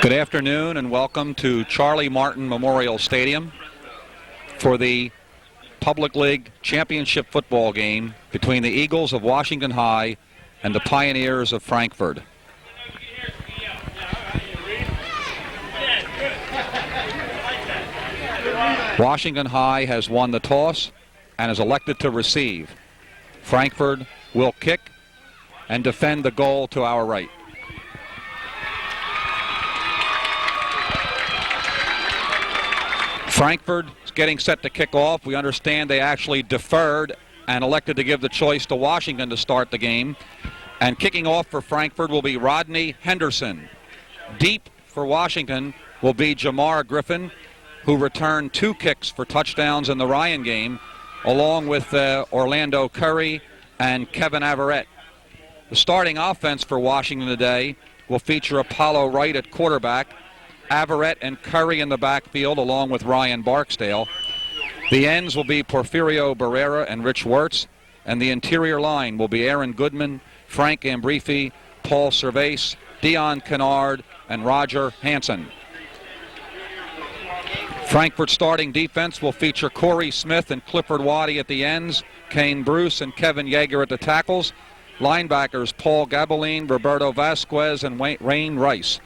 Good afternoon and welcome to Charlie Martin Memorial Stadium for the Public League Championship football game between the Eagles of Washington High and the Pioneers of Frankford. Washington High has won the toss and is elected to receive. Frankford will kick and defend the goal to our right. Frankford is getting set to kick off. We understand they actually deferred and elected to give the choice to Washington to start the game. And kicking off for Frankford will be Rodney Henderson. Deep for Washington will be Jamar Griffin, who returned 2 kicks for touchdowns in the Ryan game, along with Orlando Curry and Kevin Averett. The starting offense for Washington today will feature Apollo Wright at quarterback, Averett and Curry in the backfield, along with Ryan Barksdale. The ends will be Porfirio Barrera and Rich Wirtz, and the interior line will be Aaron Goodman, Frank Ambrifi, Paul Cervase, Dion Kennard, and Roger Hansen. Frankfurt starting defense will feature Corey Smith and Clifford Waddy at the ends, Kane Bruce and Kevin Yeager at the tackles. Linebackers Paul Gabeline, Roberto Vasquez, and Wayne Rice.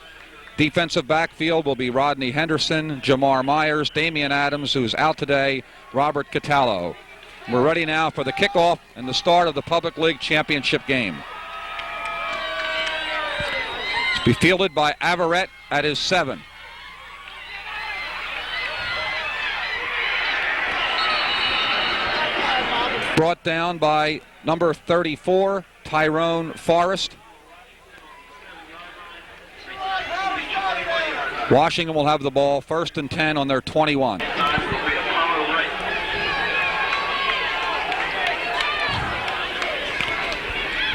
Defensive backfield will be Rodney Henderson, Jamar Myers, Damian Adams, who's out today, Robert Catallo. We're ready now for the kickoff and the start of the Public League Championship game. To be fielded by Averett at his 7. Brought down by number 34, Tyrone Forrest. Washington will have the ball 1st and 10 on their 21.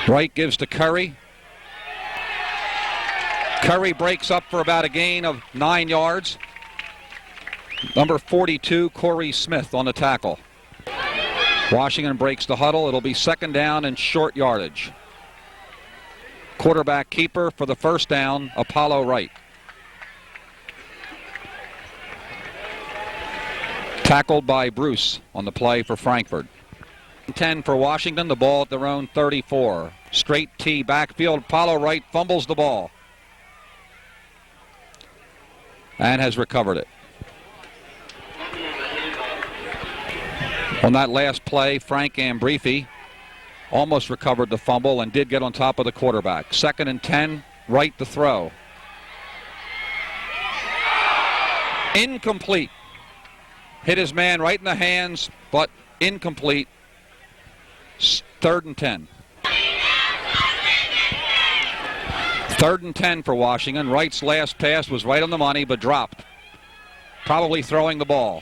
Wright gives to Curry. Curry breaks up for about a gain of 9 yards. Number 42, Corey Smith on the tackle. Washington breaks the huddle. It'll be 2nd down and short yardage. Quarterback keeper for the 1st down, Apollo Wright. Tackled by Bruce on the play for Frankfurt. 10 for Washington, the ball at their own 34. Straight T backfield. Apollo Wright fumbles the ball and has recovered it. On that last play, Frank Ambrifi almost recovered the fumble and did get on top of the quarterback. 2nd and 10, Wright to throw. Incomplete. Hit his man right in the hands, but incomplete. 3rd and 10. 3rd and 10 for Washington. Wright's last pass was right on the money, but dropped. Probably throwing the ball.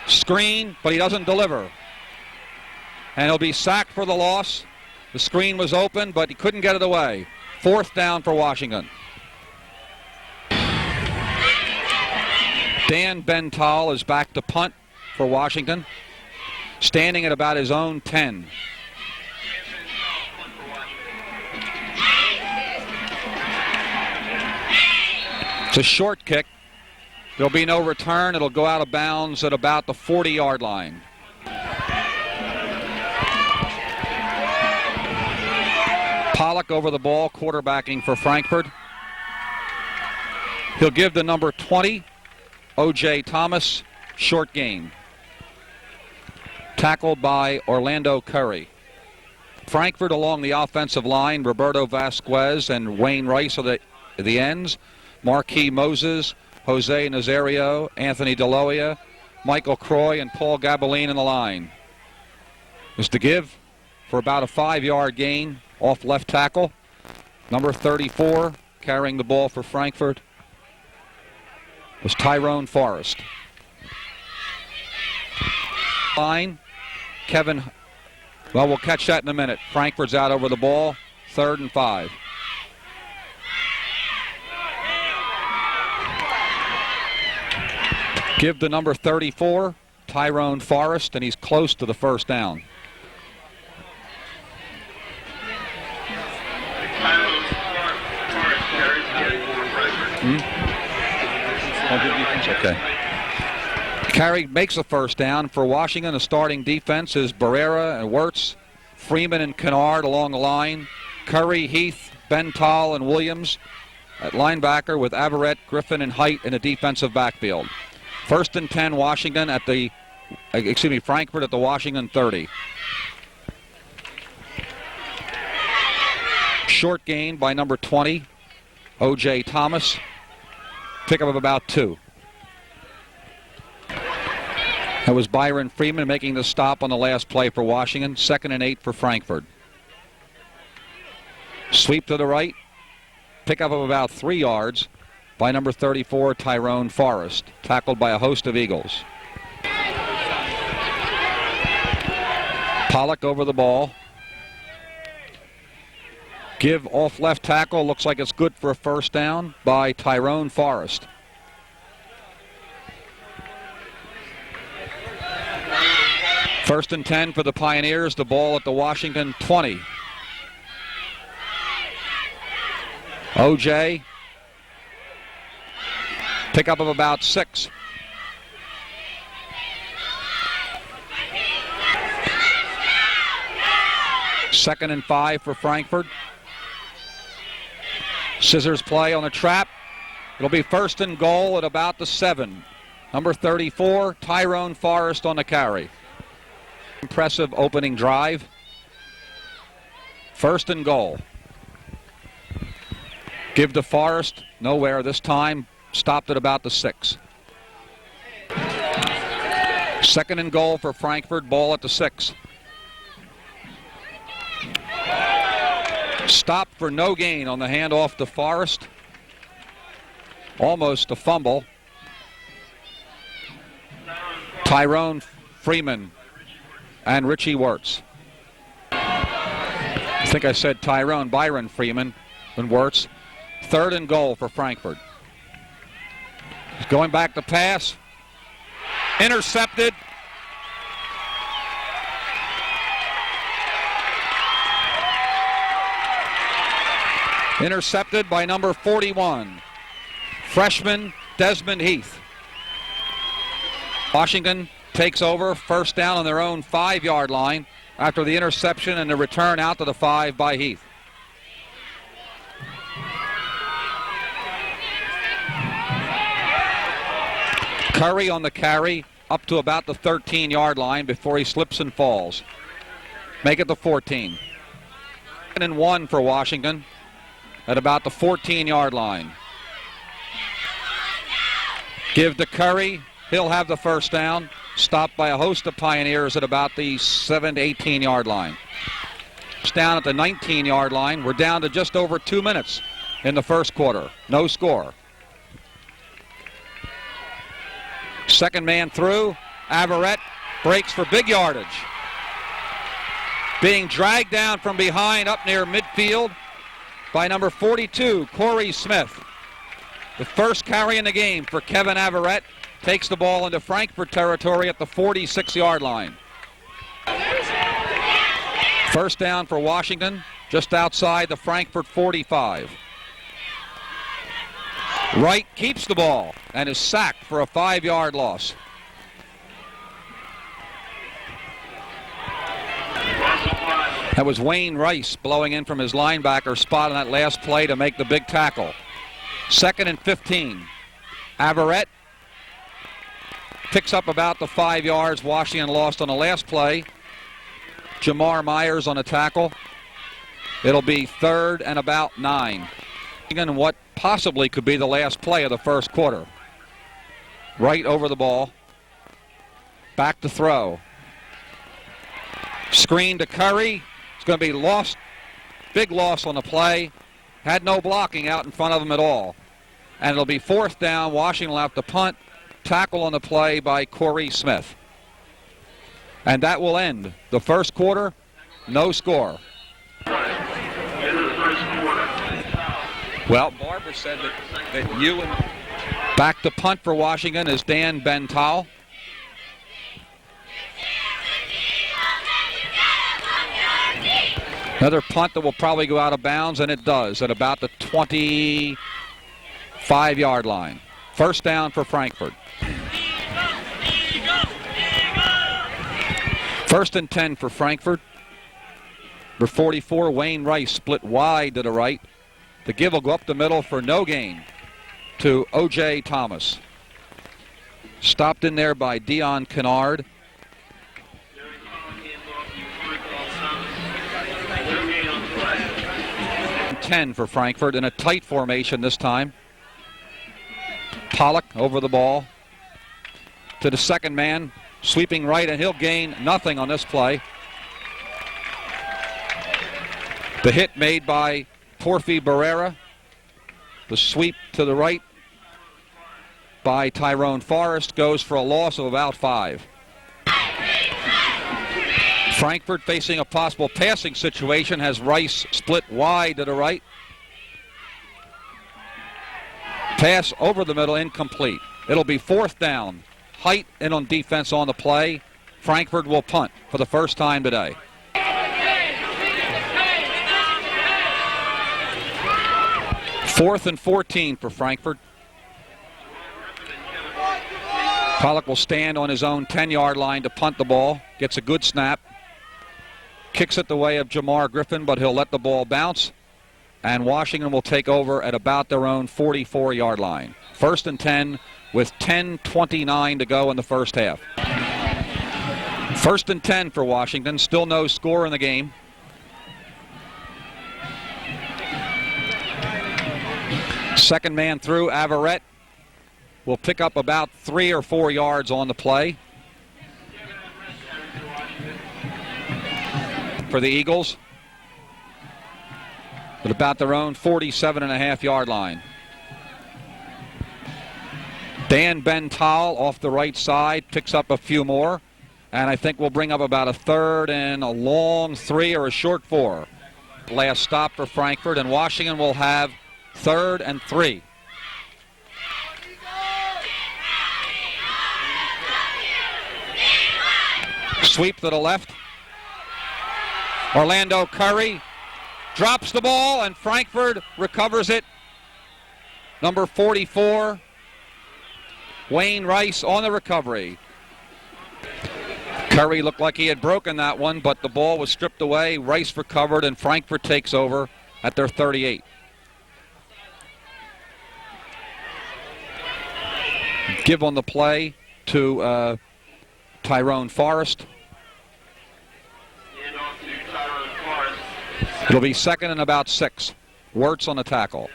Screen, but he doesn't deliver. And he'll be sacked for the loss. The screen was open, but he couldn't get it away. 4th down for Washington. Dan Bental is back to punt for Washington, standing at about his own 10. It's a short kick. There'll be no return. It'll go out of bounds at about the 40-yard line. Pollock over the ball, quarterbacking for Frankfurt. He'll give the number 20, O.J. Thomas, short gain. Tackled by Orlando Curry. Frankfurt along the offensive line, Roberto Vasquez and Wayne Rice are the ends. Marquis Moses, Jose Nazario, Anthony Deloia, Michael Croy, and Paul Gabeline in the line. Is to give for about a 5-yard gain off left tackle. Number 34, carrying the ball for Frankfurt, was Tyrone Forrest. Line, Kevin, well, we'll catch that in a minute. Frankfurt's out over the ball, 3rd and 5. Give the number 34, Tyrone Forrest, and he's close to the 1st down. Okay. Carey makes the first down. For Washington, the starting defense is Barrera and Wirtz, Freeman and Kennard along the line, Curry, Heath, Bental, and Williams at linebacker with Averett, Griffin, and Height in the defensive backfield. 1st and 10, Washington at the, Frankford at the Washington 30. Short gain by number 20, O.J. Thomas. Pickup of about 2. That was Byron Freeman making the stop on the last play for Washington. 2nd and 8 for Frankford. Sweep to the right. Pickup of about 3 yards by number 34, Tyrone Forrest. Tackled by a host of Eagles. Pollock over the ball. Give off left tackle. Looks like it's good for a first down by Tyrone Forrest. First and 10 for the Pioneers. The ball at the Washington 20. O.J. Pickup of about 6. Second and 5 for Frankfurt. Scissors play on the trap. It'll be 1st and goal at about the 7. Number 34, Tyrone Forrest on the carry. Impressive opening drive. 1st and goal. Give to Forrest. Nowhere this time. Stopped at about the 6. 2nd and goal for Frankfurt. Ball at the 6. Stop for no gain on the handoff to Forrest. Almost a fumble. Tyrone Freeman and Richie Wirtz. I think I said Tyrone. Byron Freeman and Wirtz. 3rd and goal for Frankfurt. He's going back to pass. Intercepted. Intercepted by number 41, freshman Desmond Heath. Washington takes over, first down on their own 5-yard line after the interception and the return out to the 5 by Heath. Curry on the carry up to about the 13-yard line before he slips and falls. Make it the 14. 2nd and 1 for Washington at about the 14-yard line. Give to Curry. He'll have the first down. Stopped by a host of Pioneers at about the 7 to 18-yard line. It's down at the 19-yard line. We're down to just over 2 minutes in the first quarter. No score. Second man through. Averett breaks for big yardage. Being dragged down from behind up near midfield by number 42, Corey Smith. The first carry in the game for Kevin Averett. Takes the ball into Frankfurt territory at the 46-yard line. First down for Washington, just outside the Frankfurt 45. Wright keeps the ball and is sacked for a 5-yard loss. That was Wayne Rice blowing in from his linebacker spot on that last play to make the big tackle. 2nd and 15. Averett picks up about the 5 yards. Washington lost on the last play. Jamar Myers on a tackle. It'll be 3rd and about 9. And what possibly could be the last play of the first quarter. Right over the ball. Back to throw. Screen to Curry. It's going to be lost. Big loss on the play. Had no blocking out in front of him at all. And it'll be 4th down. Washington will have to punt. Tackle on the play by Corey Smith. And that will end the first quarter. No score. Well, Barbara said that you and back to punt for Washington is Dan Bental. Another punt that will probably go out of bounds, and it does, at about the 25 5-yard line. First down for Frankfurt. First and 10 for Frankfurt. Number 44, Wayne Rice, split wide to the right. The give will go up the middle for no gain to O.J. Thomas. Stopped in there by Dion Kennard. 10 for Frankfurt in a tight formation this time. Pollock over the ball to the second man, sweeping right, and he'll gain nothing on this play. The hit made by Porfi Barrera. The sweep to the right by Tyrone Forrest goes for a loss of about 5. Frankfurt facing a possible passing situation has Rice split wide to the right. Pass over the middle, incomplete. It'll be 4th down. Height in on defense on the play. Frankfurt will punt for the first time today. Fourth and 14 for Frankfurt. Pollock will stand on his own 10-yard line to punt the ball. Gets a good snap. Kicks it the way of Jamar Griffin, but he'll let the ball bounce. And Washington will take over at about their own 44-yard line. First and 10 with 10:29 to go in the first half. First and 10 for Washington. Still no score in the game. Second man through, Averett will pick up about 3 or 4 yards on the play. For the Eagles at about their own 47.5-yard line. Dan Bental off the right side picks up a few more, and I think we'll bring up about a 3rd and a long 3 or a short 4. Last stop for Frankfurt, and Washington will have 3rd and 3. Sweep to the left. Orlando Curry drops the ball, and Frankfurt recovers it. Number 44, Wayne Rice on the recovery. Curry looked like he had broken that one, but the ball was stripped away. Rice recovered, and Frankfurt takes over at their 38. Give on the play to Tyrone Forrest. It'll be 2nd and about 6. Wirtz on the tackle.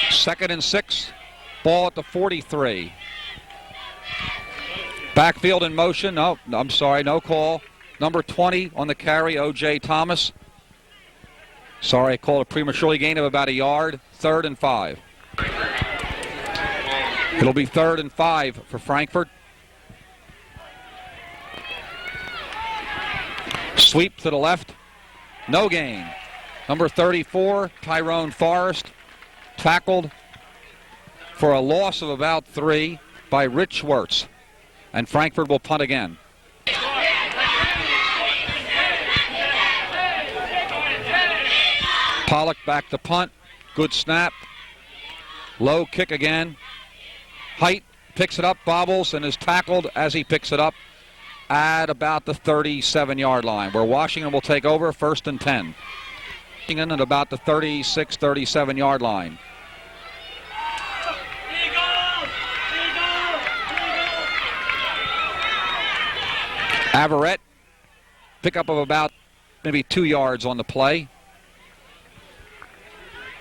2nd and 6. Ball at the 43. Backfield in motion. No, I'm sorry, no call. Number 20 on the carry, O.J. Thomas. Sorry, I called a prematurely gain of about a yard. 3rd and 5. It'll be 3rd and 5 for Frankfurt. Sweep to the left. No gain. Number 34, Tyrone Forrest, tackled for a loss of about 3 by Rich Wirtz. And Frankfurt will punt again. Pollock back to punt. Good snap. Low kick again. Height picks it up, bobbles, and is tackled as he picks it up at about the 37-yard line, where Washington will take over 1st and 10. Washington at about the 36, 37-yard line. Averett, pickup of about maybe 2 yards on the play.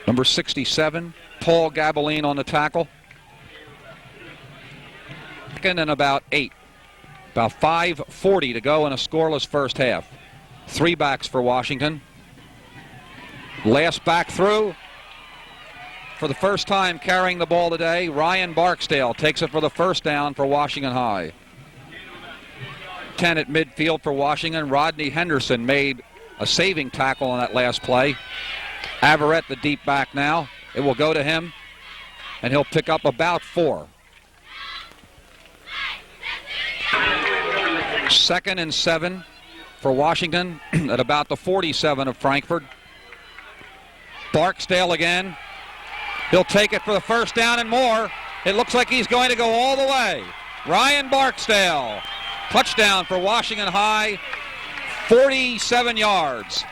Number 67, Paul Gabeline on the tackle. 2nd and about 8. About 5:40 to go in a scoreless first half. 3 backs for Washington. Last back through. For the first time carrying the ball today, Ryan Barksdale takes it for the first down for Washington High. 10 at midfield for Washington. Rodney Henderson made a saving tackle on that last play. Averett, the deep back now. It will go to him, and he'll pick up about 4. 2nd and 7 for Washington at about the 47 of Frankfurt. Barksdale again. He'll take it for the first down and more. It looks like he's going to go all the way. Ryan Barksdale. Touchdown for Washington High. 47 yards.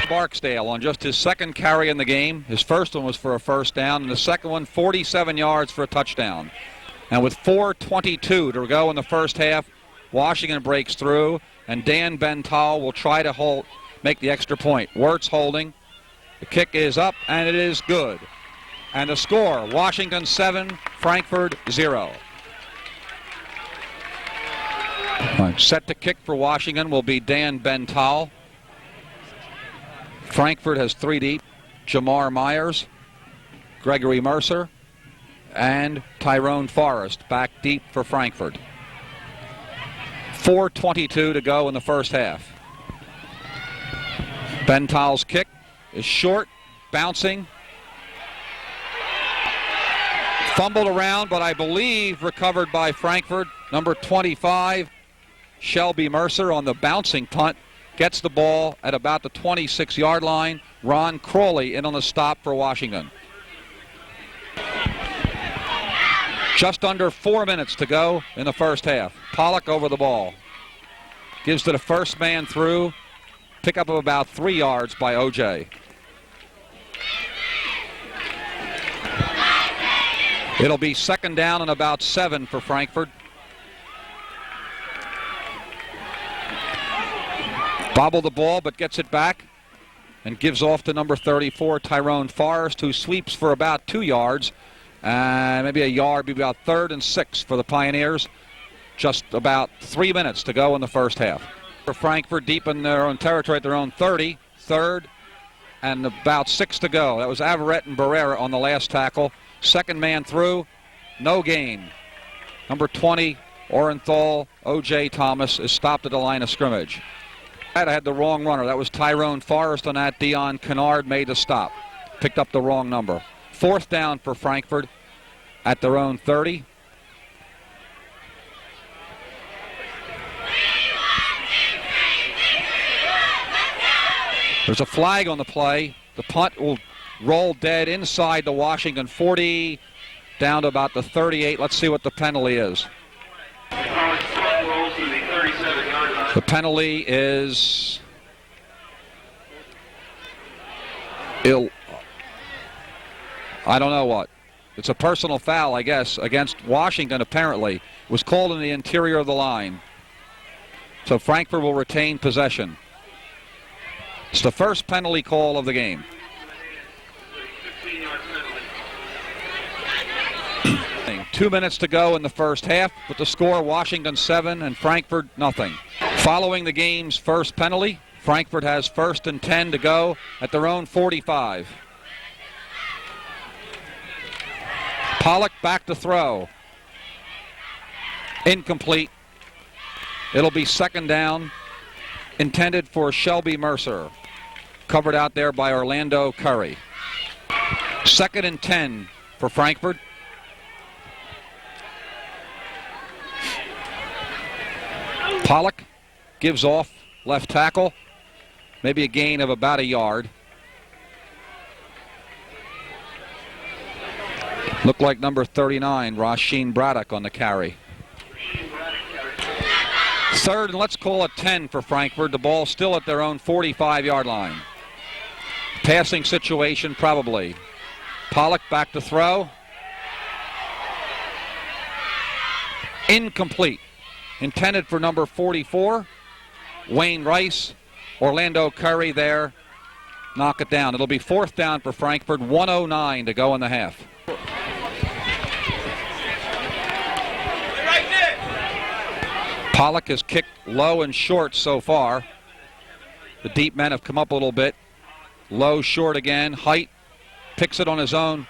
Barksdale on just his second carry in the game. His first one was for a first down, and the second one 47 yards for a touchdown. And with 4:22 to go in the first half, Washington breaks through, and Dan Bental will try to make the extra point. Wirtz holding. The kick is up, and it is good. And the score, Washington 7, Frankfurt 0. Set to kick for Washington will be Dan Bental. Frankfurt has 3 deep. Jamar Myers, Gregory Mercer, and Tyrone Forrest back deep for Frankfurt. 4:22 to go in the first half. Bental's kick is short, bouncing. Fumbled around, but I believe recovered by Frankfurt. Number 25, Shelby Mercer on the bouncing punt. Gets the ball at about the 26-yard line. Ron Crawley in on the stop for Washington. Just under 4 minutes to go in the first half. Pollock over the ball. Gives to the first man through. Pickup of about 3 yards by O.J. It'll be second down and about 7 for Frankfurt. Bobbled the ball, but gets it back and gives off to number 34, Tyrone Forrest, who sweeps for about 2 yards. Maybe a yard, maybe about 3rd and 6 for the Pioneers. Just about 3 minutes to go in the first half. For Frankfurt, deep in their own territory at their own 30, 3rd, and about 6 to go. That was Averett and Barrera on the last tackle. Second man through, no gain. Number 20, Orenthal, O.J. Thomas, is stopped at the line of scrimmage. I had the wrong runner. That was Tyrone Forrest on that. Dion Kennard made the stop. Picked up the wrong number. 4th down for Frankfurt at their own 30. There's a flag on the play. The punt will roll dead inside the Washington 40, down to about the 38. Let's see what the penalty is. The penalty is I don't know what. It's a personal foul, I guess, against Washington, apparently. It was called in the interior of the line. So Frankfurt will retain possession. It's the first penalty call of the game. Two minutes to go in the first half, with the score Washington 7 and Frankfurt nothing. Following the game's first penalty, Frankfurt has 1st and 10 to go at their own 45. Pollock back to throw. Incomplete. It'll be second down, intended for Shelby Mercer. Covered out there by Orlando Curry. 2nd and 10 for Frankfurt. Pollock gives off left tackle. Maybe a gain of about a yard. Looked like number 39, Rasheen Braddock, on the carry. 3rd and let's call it 10 for Frankfurt. The ball still at their own 45-yard line. Passing situation probably. Pollock back to throw. Incomplete. Intended for number 44, Wayne Rice. Orlando Curry there. Knock it down. It'll be 4th down for Frankfurt. 1:09 to go in the half. Pollock has kicked low and short so far. The deep men have come up a little bit. Low, short again. Height picks it on his own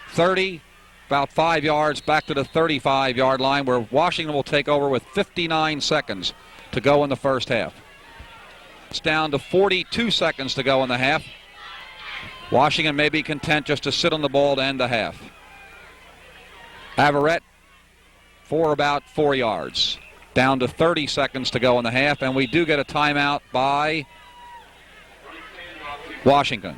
30. About 5 yards back to the 35-yard line, where Washington will take over with 59 seconds to go in the first half. It's down to 42 seconds to go in the half. Washington may be content just to sit on the ball to end the half. Averett for about 4 yards. Down to 30 seconds to go in the half, and we do get a timeout by Washington.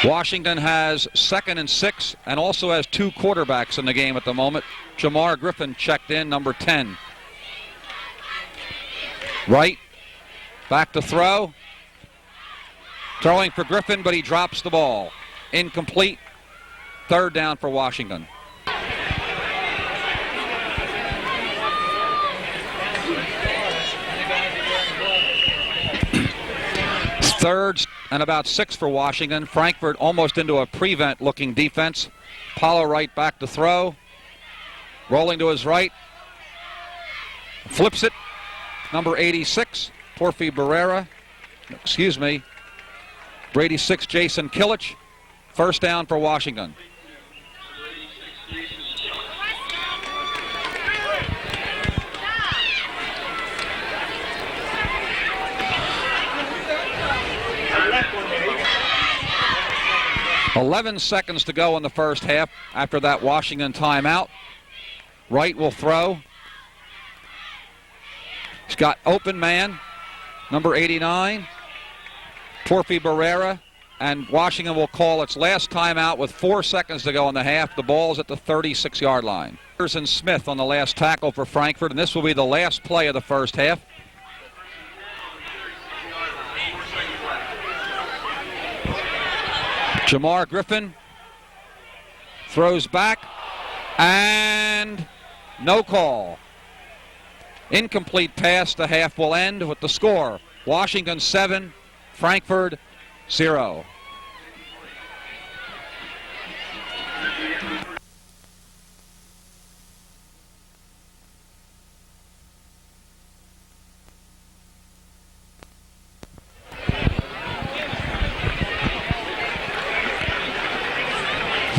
Washington has 2nd and 6 and also has 2 quarterbacks in the game at the moment. Jamar Griffin checked in, number 10. Right, back to throw. Throwing for Griffin, but he drops the ball. Incomplete. 3rd down for Washington. 3rd and about 6 for Washington. Frankford almost into a prevent-looking defense. Paulo Wright back to throw. Rolling to his right. Flips it. Number 86, Porfi Barrera. Excuse me. 86, Jason Killich. 1st down for Washington. .11 seconds to go in the first half after that Washington timeout. Wright will throw. He's got open man, number 89, Porfi Barrera, and Washington will call its last timeout with 4 seconds to go in the half. The ball's at the 36-yard line. And Smith on the last tackle for Frankfurt, and this will be the last play of the first half. Jamar Griffin throws back, and no call. Incomplete pass. The half will end with the score. Washington 7, Frankfurt 0.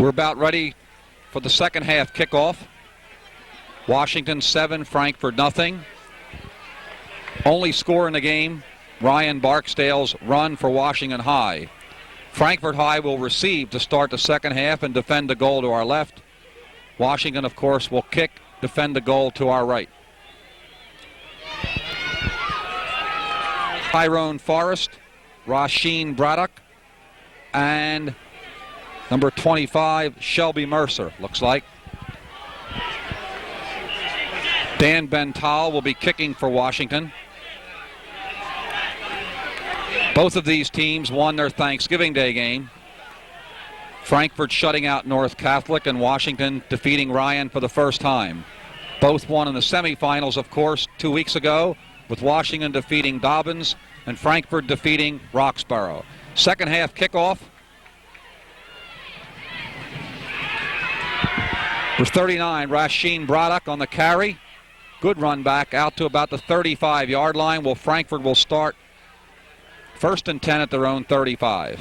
We're about ready for the second half kickoff. Washington 7, Frankfurt nothing. Only score in the game, Ryan Barksdale's run for Washington High. Frankfurt High will receive to start the second half and defend the goal to our left. Washington, of course, will kick, defend the goal to our right. Tyrone Forrest, Rasheen Braddock, and number 25, Shelby Mercer, looks like. Dan Bental will be kicking for Washington. Both of these teams won their Thanksgiving Day game. Frankfurt shutting out North Catholic and Washington defeating Ryan for the first time. Both won in the semifinals, of course, 2 weeks ago, with Washington defeating Dobbins and Frankfurt defeating Roxborough. Second half kickoff. For 39, Rasheen Braddock on the carry. Good run back out to about the 35-yard line. Well, Frankfurt will start 1st and 10 at their own 35.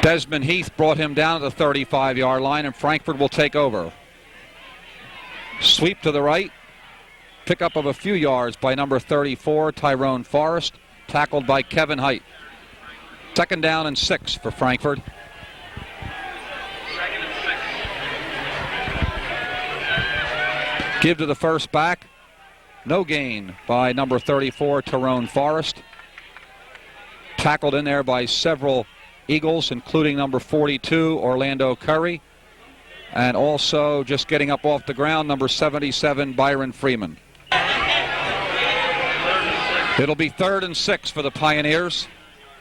Desmond Heath brought him down to the 35-yard line, and Frankfurt will take over. Sweep to the right. Pickup of a few yards by number 34, Tyrone Forrest, tackled by Kevin Height. 2nd down and 6 for Frankfurt. Give to the first back. No gain by number 34, Tyrone Forrest. Tackled in there by several Eagles, including number 42, Orlando Curry. And also just getting up off the ground, number 77, Byron Freeman. It'll be 3rd and 6 for the Pioneers.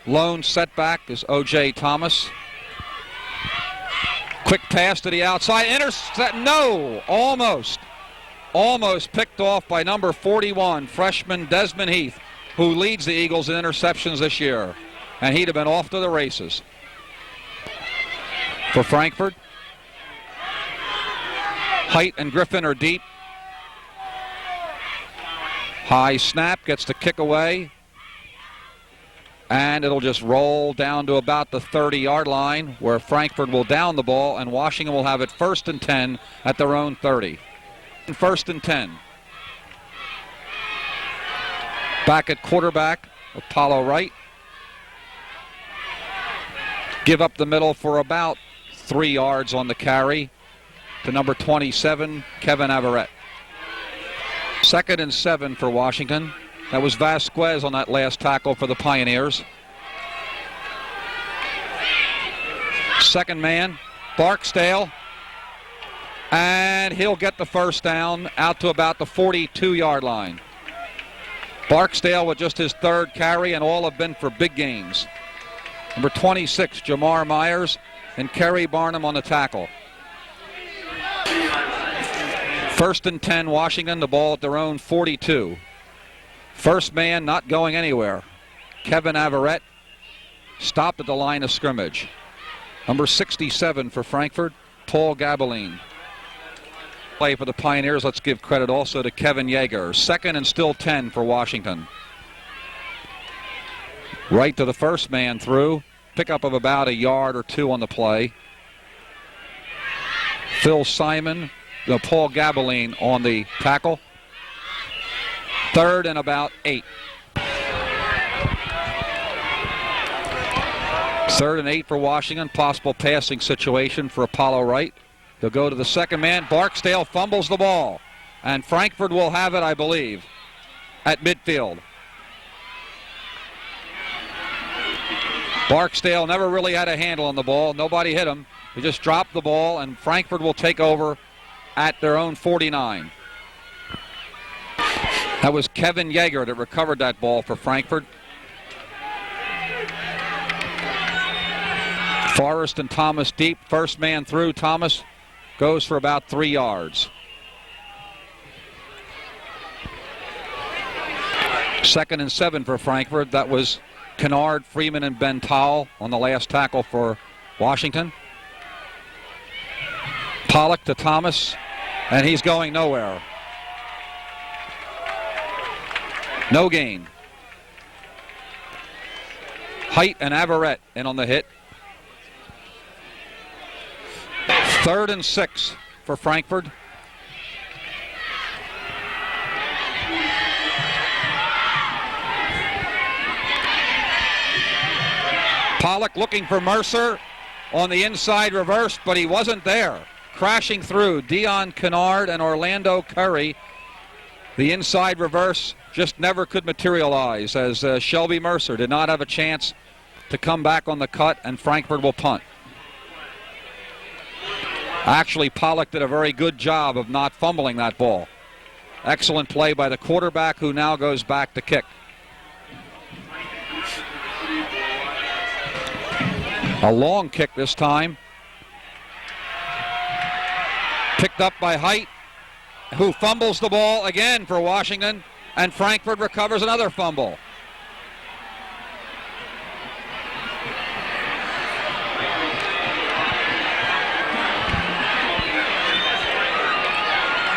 Lone setback is O.J. Thomas. Quick pass to the outside. Intercept. No, almost. Almost picked off by number 41, freshman Desmond Heath, who leads the Eagles in interceptions this year. And he'd have been off to the races. For Frankfurt, Height and Griffin are deep. High snap, gets the kick away. And it'll just roll down to about the 30-yard line, where Frankfurt will down the ball, and Washington will have it 1st and 10 at their own 30. 1st and 10. Back at quarterback, Apollo Wright. Give up the middle for about 3 yards on the carry. to number 27, Kevin Averett. 2nd and 7 for Washington. That was Vasquez on that last tackle for the Pioneers. Second man, Barksdale. And he'll get the first down out to about the 42-yard line. Barksdale with just his 3rd carry, and all have been for big gains. Number 26, Jamar Myers, and Kerry Barnum on the tackle. 1st and 10, Washington, the ball at their own 42. First man not going anywhere. Kevin Averett stopped at the line of scrimmage. Number 67 for Frankford, Paul Gabeline. Play for the Pioneers. Let's give credit also to Kevin Yeager. 2nd and still 10 for Washington. Right to the first man through. Pickup of about a yard or 2 on the play. Phil Simon, Paul Gabeline on the tackle. 3rd and about 8. 3rd and 8 for Washington. Possible passing situation for Apollo Wright. They'll go to the second man. Barksdale fumbles the ball. And Frankford will have it, I believe, at midfield. Barksdale never really had a handle on the ball. Nobody hit him. He just dropped the ball, and Frankford will take over at their own 49. That was Kevin Yeager that recovered that ball for Frankfurt. Forrest and Thomas deep. First man through. Thomas goes for about 3 yards. 2nd and 7 for Frankfurt. That was Kennard, Freeman, and Bental on the last tackle for Washington. Pollock to Thomas, and he's going nowhere. No gain. Height and Averett in on the hit. 3rd and 6 for Frankfurt. Pollock looking for Mercer on the inside reverse, but he wasn't there. Crashing through Dion Kennard and Orlando Curry. The inside reverse just never could materialize, as Shelby Mercer did not have a chance to come back on the cut, and Frankfurt will punt. Actually, Pollock did a very good job of not fumbling that ball. Excellent play by the quarterback, who now goes back to kick. A long kick this time. Picked up by Height, who fumbles the ball again for Washington, and Frankfurt recovers another fumble.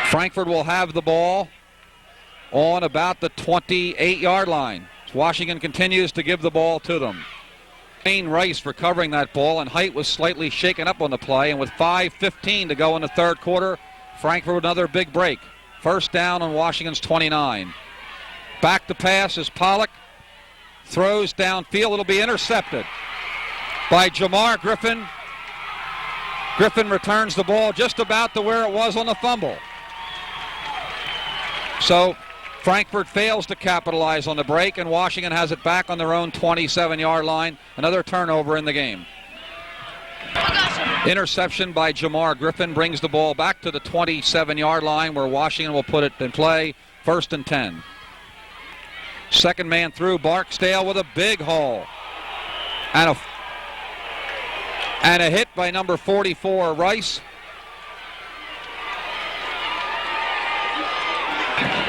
Frankfurt will have the ball on about the 28-yard line. Washington continues to give the ball to them. Wayne Rice recovering that ball, and Height was slightly shaken up on the play, and with 5:15 to go in the 3rd quarter, Frankfurt with another big break. First down on Washington's 29. Back to pass is Pollock. Throws downfield. It'll be intercepted by Jamar Griffin. Griffin returns the ball just about to where it was on the fumble. So Frankfurt fails to capitalize on the break, and Washington has it back on their own 27-yard line. Another turnover in the game. Interception by Jamar Griffin brings the ball back to the 27-yard line, where Washington will put it in play. 1st and 10. Second man through, Barksdale with a big hole. And a hit by number 44, Rice.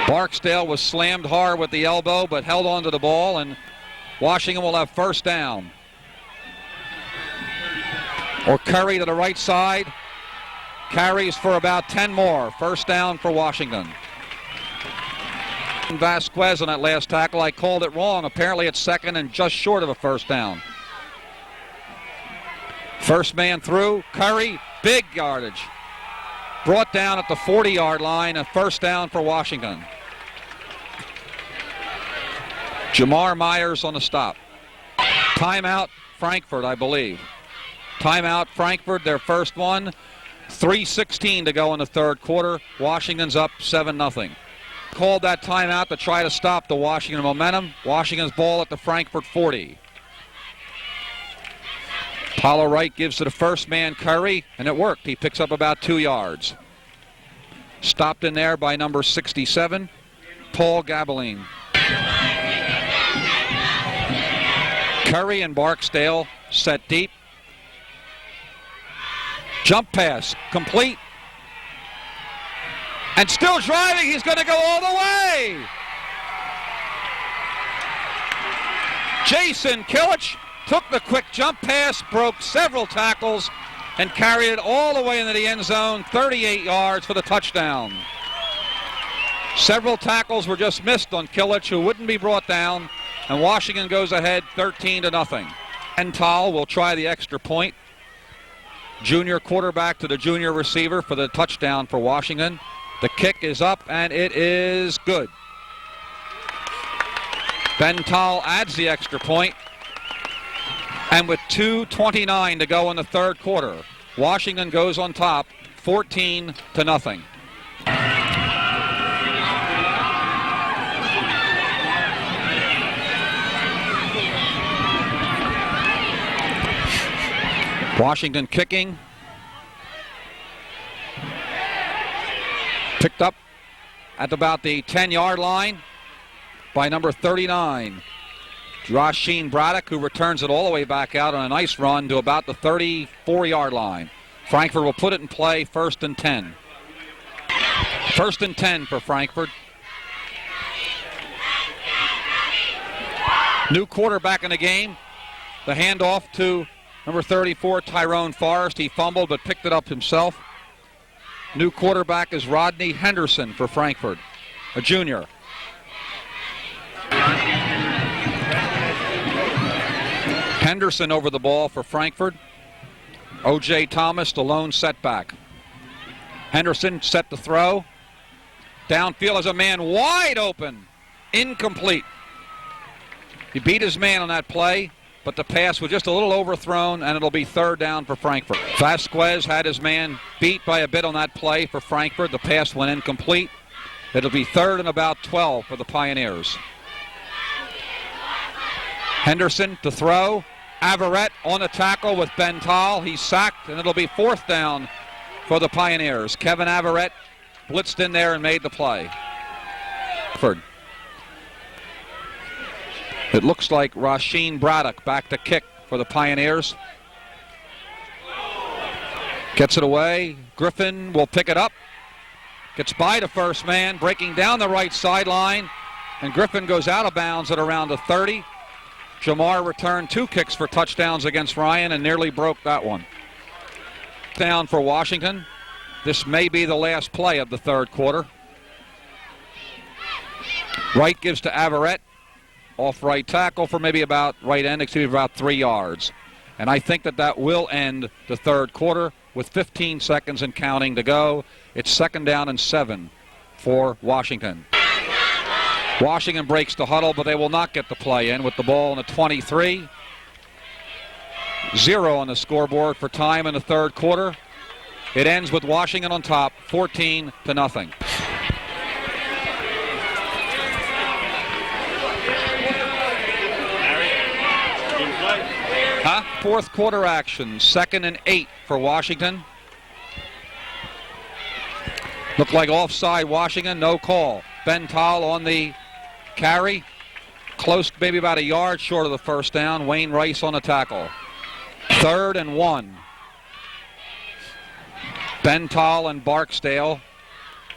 Barksdale was slammed hard with the elbow, but held on to the ball, and Washington will have first down. Or Curry to the right side. Carries for about 10 more. First down for Washington. Vasquez on that last tackle. I called it wrong. Apparently it's 2nd and just short of a first down. First man through. Curry, big yardage. Brought down at the 40-yard line. A first down for Washington. Jamar Myers on the stop. Timeout Frankfurt, I believe. Timeout Frankfurt, their first one. 3:16 to go in the third quarter. Washington's up 7-0. Called that timeout to try to stop the Washington momentum. Washington's ball at the Frankfurt 40. Paulo Wright gives to the first man, Curry, and it worked. He picks up about 2 yards. Stopped in there by number 67, Paul Gabeline. Curry and Barksdale set deep. Jump pass, complete. And still driving, he's going to go all the way. Jason Kilich took the quick jump pass, broke several tackles, and carried it all the way into the end zone, 38 yards for the touchdown. Several tackles were just missed on Kilich, who wouldn't be brought down, and Washington goes ahead 13-0. Ental will try the extra point. Junior quarterback to the junior receiver for the touchdown for Washington. The kick is up, and it is good. Bental adds the extra point. And with 2:29 to go in the third quarter, Washington goes on top, 14-0. Washington kicking. Picked up at about the 10-yard line by number 39. Rasheen Braddock, who returns it all the way back out on a nice run to about the 34-yard line. Frankfurt will put it in play, 1st and 10. 1st and 10 for Frankfurt. New quarterback in the game. The handoff to number 34, Tyrone Forrest. He fumbled but picked it up himself. New quarterback is Rodney Henderson for Frankfurt, a junior. Henderson over the ball for Frankfurt. O.J. Thomas, the lone setback. Henderson set the throw. Downfield as a man wide open. Incomplete. He beat his man on that play, but the pass was just a little overthrown, and it'll be 3rd down for Frankfurt. Vasquez had his man beat by a bit on that play for Frankfurt. The pass went incomplete. It'll be 3rd and about 12 for the Pioneers. Henderson to throw. Averett on the tackle with Bental. He's sacked, and it'll be 4th down for the Pioneers. Kevin Averett blitzed in there and made the play. It looks like Rasheen Braddock back to kick for the Pioneers. Gets it away. Griffin will pick it up. Gets by the first man, breaking down the right sideline, and Griffin goes out of bounds at around the 30. Jamar returned 2 kicks for touchdowns against Ryan and nearly broke that one. Down for Washington. This may be the last play of the third quarter. Wright gives to Averett. Off right tackle for maybe about right end, about 3 yards. And I think that will end the third quarter with 15 seconds and counting to go. It's 2nd down and 7 for Washington. Washington breaks the huddle, but they will not get the play in with the ball on the 23. 0 on the scoreboard for time in the third quarter. It ends with Washington on top, 14-0. Fourth quarter action, 2nd and 8 for Washington. Looked like offside Washington, no call. Bental on the carry, close, maybe about a yard short of the 1st down. Wayne Rice on the tackle. 3rd and 1. Bental and Barksdale,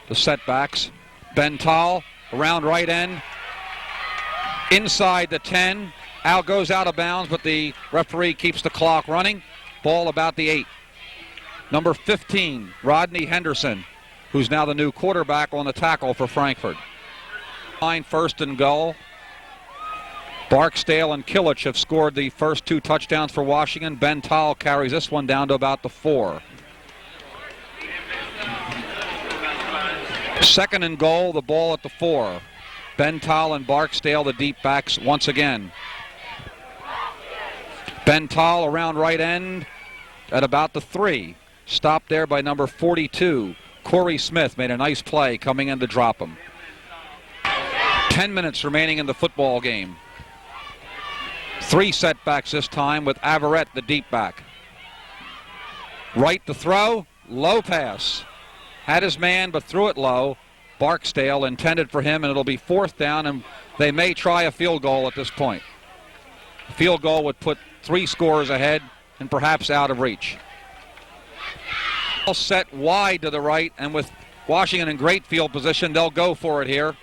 the setbacks. Bental around right end, inside the 10. Al goes out of bounds, but the referee keeps the clock running. Ball about the 8. Number 15, Rodney Henderson, who's now the new quarterback on the tackle for Frankfurt. 1st and goal. Barksdale and Kilich have scored the first 2 touchdowns for Washington. Bental carries this one down to about the 4. 2nd and goal, the ball at the 4. Bental and Barksdale, the deep backs once again. Bental around right end at about the 3. Stopped there by number 42. Corey Smith made a nice play coming in to drop him. 10 minutes remaining in the football game. 3 setbacks this time with Averett, the deep back. Right to throw, low pass. Had his man but threw it low. Barksdale intended for him, and it'll be 4th down, and they may try a field goal at this point. A field goal would put 3 scores ahead and perhaps out of reach. All set wide to the right, and with Washington in great field position, they'll go for it here.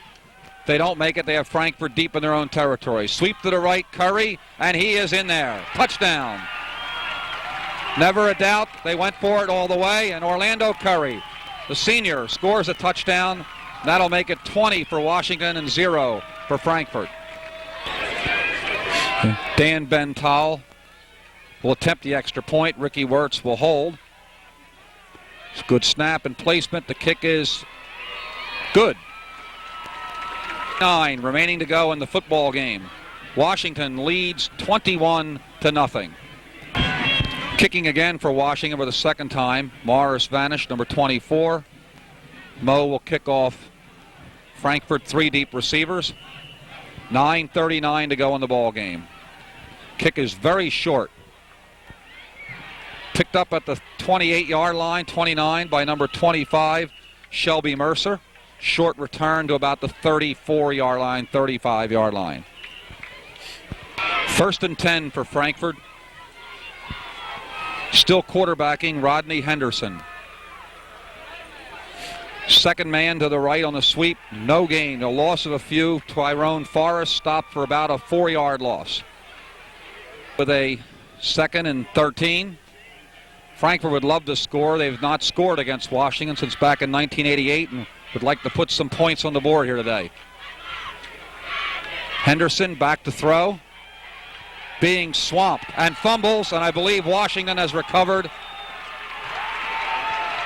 If they don't make it, they have Frankford deep in their own territory. Sweep to the right, Curry, and he is in there. Touchdown. Never a doubt, they went for it all the way, and Orlando Curry, the senior, scores a touchdown. That'll make it 20 for Washington and 0 for Frankfurt. Dan Bental will attempt the extra point. Ricky Wirtz will hold. It's good snap and placement. The kick is good. 9 remaining to go in the football game. Washington leads 21-0. Kicking again for Washington for the second time. Morris vanished, number 24. Moe will kick off. Frankfurt 3 deep receivers. 9:39 to go in the ball game. Kick is very short. Picked up at the 28-yard line, 29 by number 25, Shelby Mercer. Short return to about the 34-yard line, 35-yard line. 1st and 10 for Frankfurt. Still quarterbacking Rodney Henderson. Second man to the right on the sweep. No gain. A loss of a few. Tyrone Forrest stopped for about a 4-yard loss. With a 2nd and 13. Frankfurt would love to score. They've not scored against Washington since back in 1988 and would like to put some points on the board here today. Henderson back to throw. Being swamped and fumbles, and I believe Washington has recovered.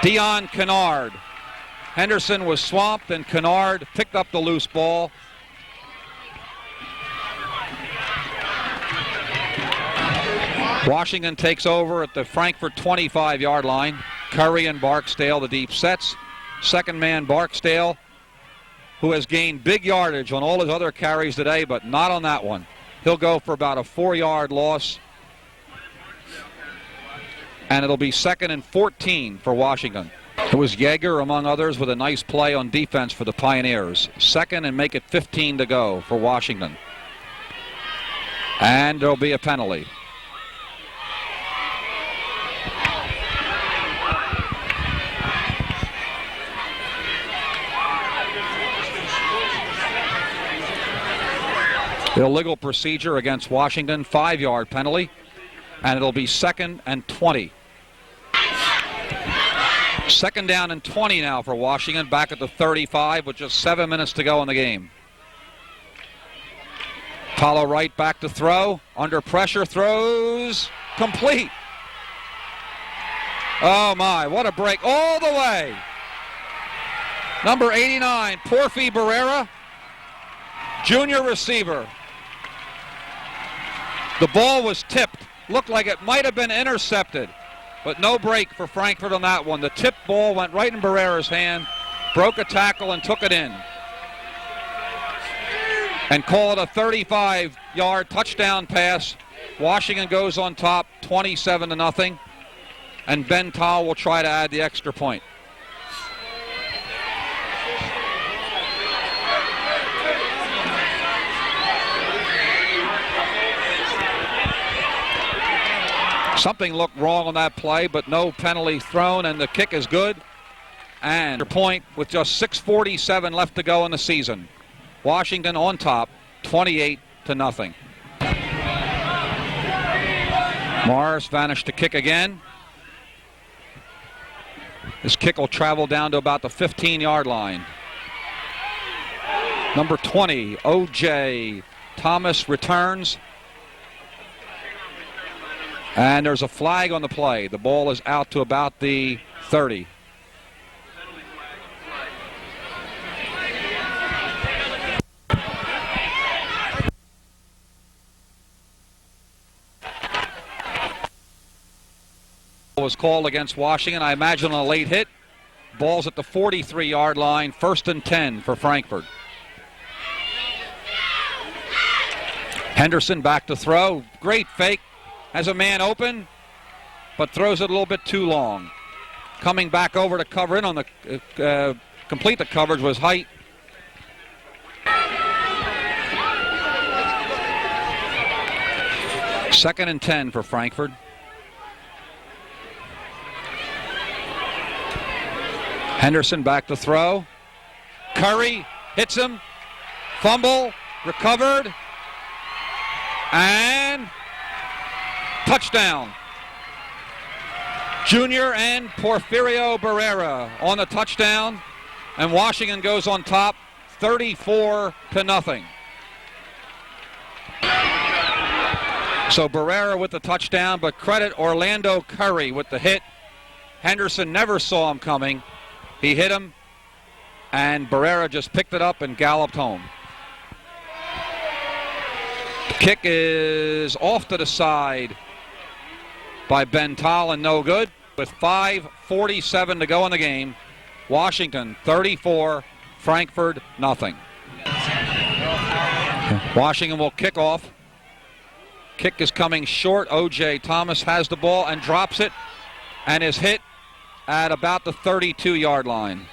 Dion Kennard. Henderson was swamped, and Kennard picked up the loose ball. Washington takes over at the Frankfurt 25-yard line. Curry and Barksdale, the deep sets. Second man, Barksdale, who has gained big yardage on all his other carries today, but not on that one. He'll go for about a 4-yard loss. And it'll be 2nd and 14 for Washington. It was Yeager, among others, with a nice play on defense for the Pioneers. 2nd and make it 15 to go for Washington. And there'll be a penalty. Illegal procedure against Washington, 5-yard penalty, and it'll be 2nd and 20. 2nd down and 20 now for Washington, back at the 35 with just 7 minutes to go in the game. Paulo Wright back to throw, under pressure, throws, complete. Oh my, what a break, all the way. Number 89, Porfi Barrera, junior receiver. The ball was tipped. Looked like it might have been intercepted, but no break for Frankfurt on that one. The tipped ball went right in Barrera's hand, broke a tackle and took it in. And call it a 35-yard touchdown pass. Washington goes on top, 27-0, and Bental will try to add the extra point. Something looked wrong on that play, but no penalty thrown, and the kick is good. And a point with just 6:47 left to go in the season. Washington on top, 28-0. Morris vanished to kick again. This kick will travel down to about the 15-yard line. Number 20, O.J. Thomas returns. And there's a flag on the play. The ball is out to about the 30. Was called against Washington. I imagine a late hit. Ball's at the 43-yard line. 1st and 10 for Frankfurt. Henderson back to throw. Great fake. Has a man open, but throws it a little bit too long. Coming back over to cover in on the complete the coverage was Height. Second and 10 for Frankfurt. Henderson back to throw. Curry hits him. Fumble. Recovered. And touchdown. Junior and Porfirio Barrera on the touchdown. And Washington goes on top 34-0. So Barrera with the touchdown, but credit Orlando Curry with the hit. Henderson never saw him coming. He hit him, and Barrera just picked it up and galloped home. The kick is off to the side by Bental and no good. With 5:47 to go in the game, Washington 34, Frankfurt nothing. Washington will kick off. Kick is coming short. O.J. Thomas has the ball and drops it and is hit at about the 32-yard line.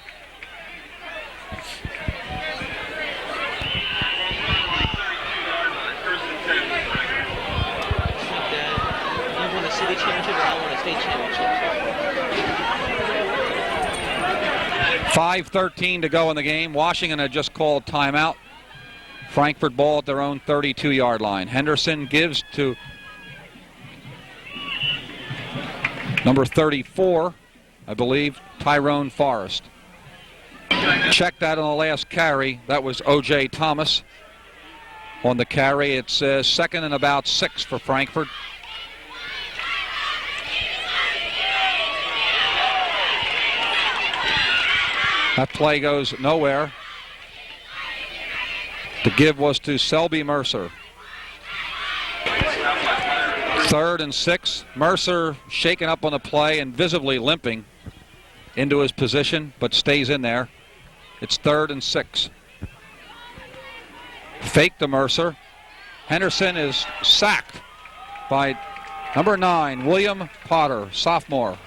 .5:13 to go in the game. Washington had just called timeout. Frankfurt ball at their own 32-yard line. Henderson gives to number 34, I believe, Tyrone Forrest. Check that on the last carry. That was O.J. Thomas on the carry. It's second and about 6 for Frankfurt. That play goes nowhere. The give was to Selby Mercer. 3rd and 6. Mercer shaken up on the play and visibly limping into his position, but stays in there. It's 3rd and 6. Fake to Mercer. Henderson is sacked by number 9, William Potter, sophomore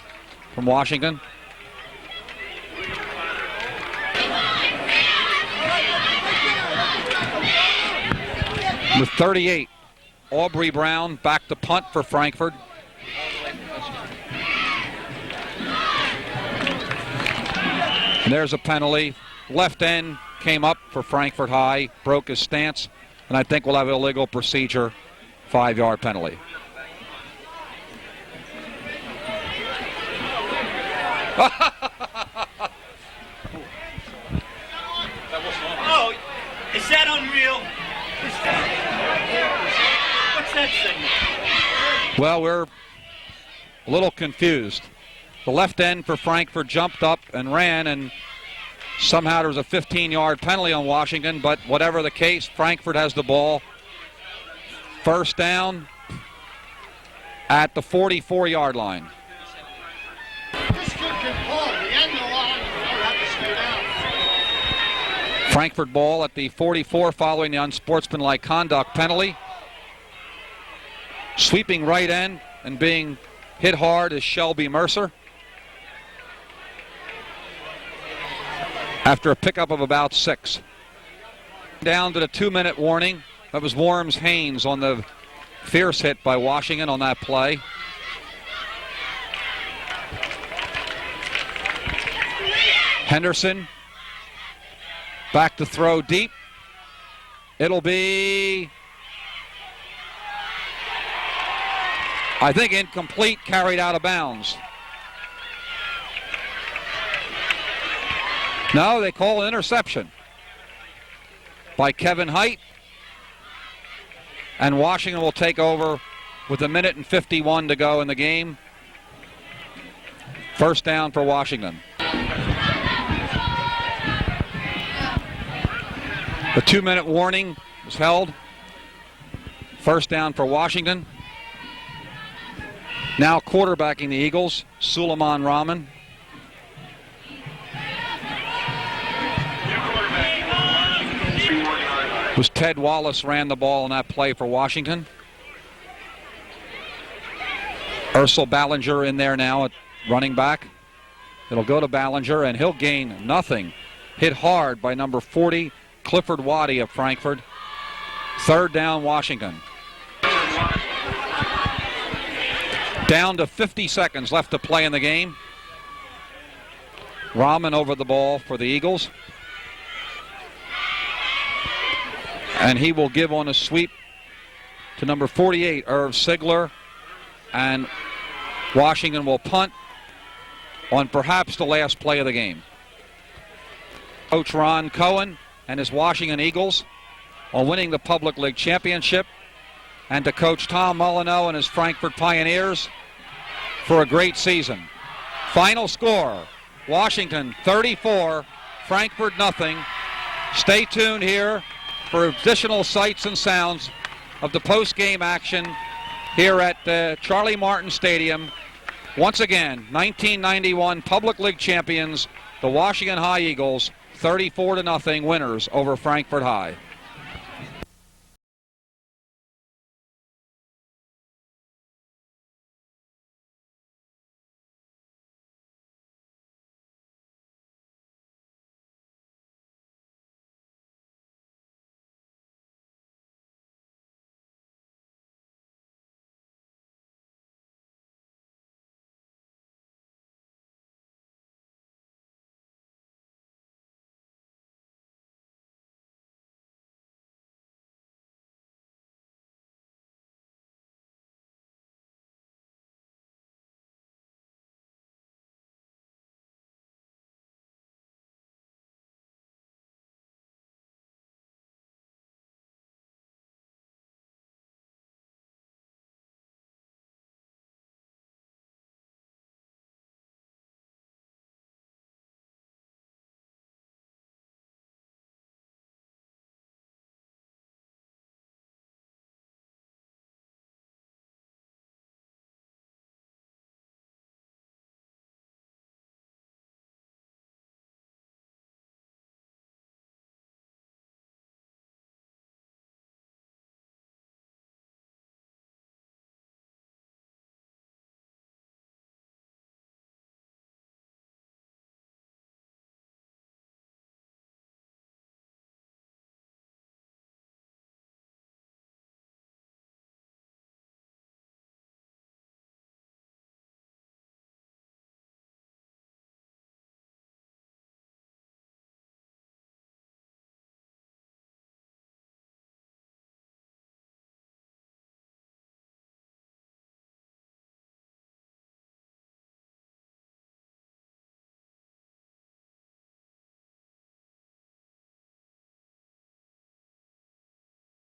from Washington. With 38, Aubrey Brown back to punt for Frankfurt. And there's a penalty. Left end came up for Frankfurt High, broke his stance, and I think we'll have illegal procedure, 5-yard penalty. Oh, is that unreal? What's that signal? Well, we're a little confused. The left end for Frankfurt jumped up and ran, and somehow there was a 15-yard penalty on Washington, but whatever the case, Frankfurt has the ball. First down at the 44-yard line. Frankfurt ball at the 44 following the unsportsmanlike conduct penalty. Sweeping right end and being hit hard is Shelby Mercer. After a pickup of about 6. Down to the 2-minute warning. That was Worms Haynes on the fierce hit by Washington on that play. Henderson back to throw deep. It'll be, I think, incomplete, carried out of bounds. No, they call an interception by Kevin Height. And Washington will take over with 1:51 to go in the game. First down for Washington. The 2-minute warning was held. First down for Washington. Now quarterbacking the Eagles, Suleiman Rahman. It was Ted Wallace ran the ball in that play for Washington. Ursel Ballinger in there now at running back. It'll go to Ballinger, and he'll gain nothing. Hit hard by number 40, Clifford Waddy of Frankford. Third down, Washington. Down to 50 seconds left to play in the game. Rahman over the ball for the Eagles. And he will give on a sweep to number 48, Irv Sigler. And Washington will punt on perhaps the last play of the game. Coach Ron Cohen and his Washington Eagles on winning the Public League Championship, and to Coach Tom Molyneux and his Frankford Pioneers for a great season. Final score, Washington 34, Frankfurt nothing. Stay tuned here for additional sights and sounds of the post-game action here at Charlie Martin Stadium. Once again, 1991 Public League champions, the Washington High Eagles, 34-0 winners over Frankfurt High.